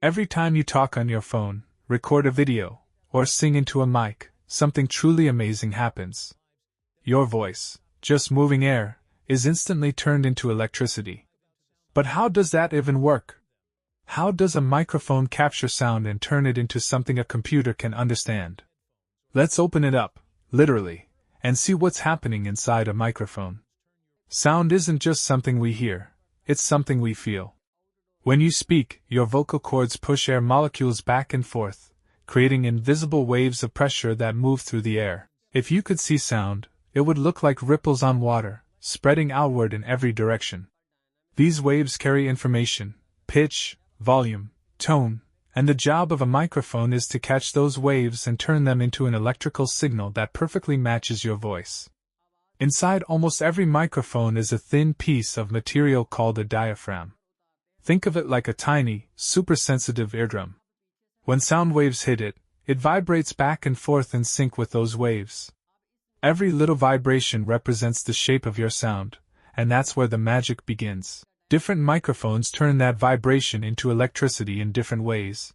Every time you talk on your phone, record a video, or sing into a mic, something truly amazing happens. Your voice, just moving air, is instantly turned into electricity. But how does that even work? How does a microphone capture sound and turn it into something a computer can understand? Let's open it up, literally, and see what's happening inside a microphone. Sound isn't just something we hear, it's something we feel. When you speak, your vocal cords push air molecules back and forth, creating invisible waves of pressure that move through the air. If you could see sound, it would look like ripples on water, spreading outward in every direction. These waves carry information, pitch, volume, tone, and the job of a microphone is to catch those waves and turn them into an electrical signal that perfectly matches your voice. Inside almost every microphone is a thin piece of material called a diaphragm. Think of it like a tiny, super-sensitive eardrum. When sound waves hit it, it vibrates back and forth in sync with those waves. Every little vibration represents the shape of your sound, and that's where the magic begins. Different microphones turn that vibration into electricity in different ways,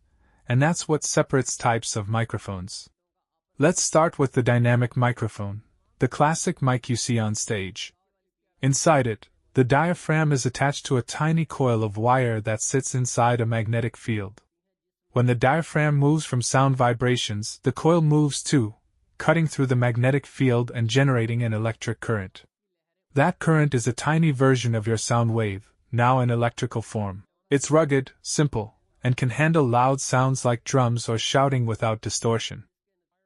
and that's what separates types of microphones. Let's start with the dynamic microphone, the classic mic you see on stage. Inside it, the diaphragm is attached to a tiny coil of wire that sits inside a magnetic field. When the diaphragm moves from sound vibrations, the coil moves too, cutting through the magnetic field and generating an electric current. That current is a tiny version of your sound wave, now in electrical form. It's rugged, simple, and can handle loud sounds like drums or shouting without distortion.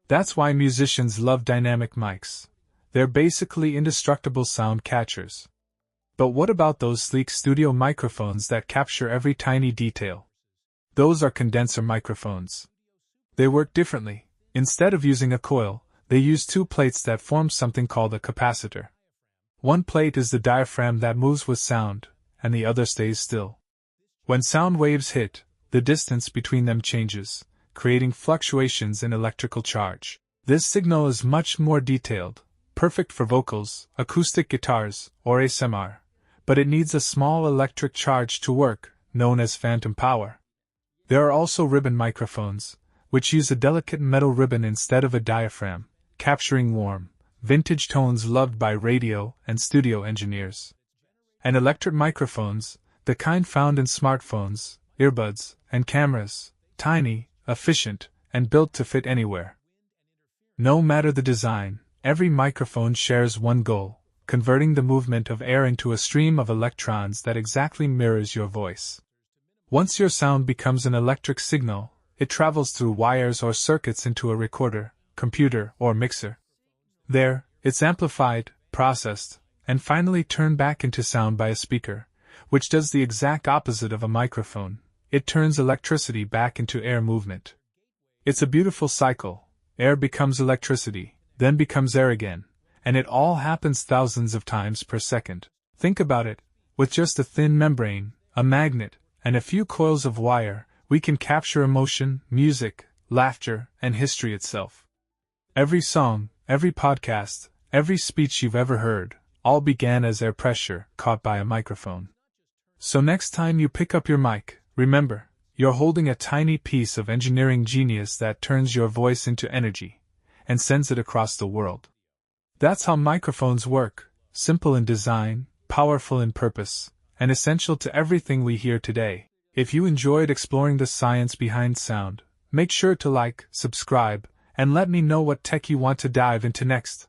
That's why musicians love dynamic mics. They're basically indestructible sound catchers. But what about those sleek studio microphones that capture every tiny detail? Those are condenser microphones. They work differently. Instead of using a coil, they use two plates that form something called a capacitor. One plate is the diaphragm that moves with sound, and the other stays still. When sound waves hit, the distance between them changes, creating fluctuations in electrical charge. This signal is much more detailed, perfect for vocals, acoustic guitars, or ASMR, but it needs a small electric charge to work, known as phantom power. There are also ribbon microphones, which use a delicate metal ribbon instead of a diaphragm, capturing warm, vintage tones loved by radio and studio engineers. And electret microphones, the kind found in smartphones, earbuds, and cameras, tiny, efficient, and built to fit anywhere. No matter the design, every microphone shares one goal: converting the movement of air into a stream of electrons that exactly mirrors your voice. Once your sound becomes an electric signal, it travels through wires or circuits into a recorder, computer, or mixer. There, it's amplified, processed, and finally turned back into sound by a speaker, which does the exact opposite of a microphone. It turns electricity back into air movement. It's a beautiful cycle. Air becomes electricity, then becomes air again, and it all happens thousands of times per second. Think about it. With just a thin membrane, a magnet, and a few coils of wire, we can capture emotion, music, laughter, and history itself. Every song, every podcast, every speech you've ever heard, all began as air pressure caught by a microphone. So next time you pick up your mic, remember, you're holding a tiny piece of engineering genius that turns your voice into energy and sends it across the world. That's how microphones work: simple in design, powerful in purpose, and essential to everything we hear today. If you enjoyed exploring the science behind sound, make sure to like, subscribe, and let me know what tech you want to dive into next.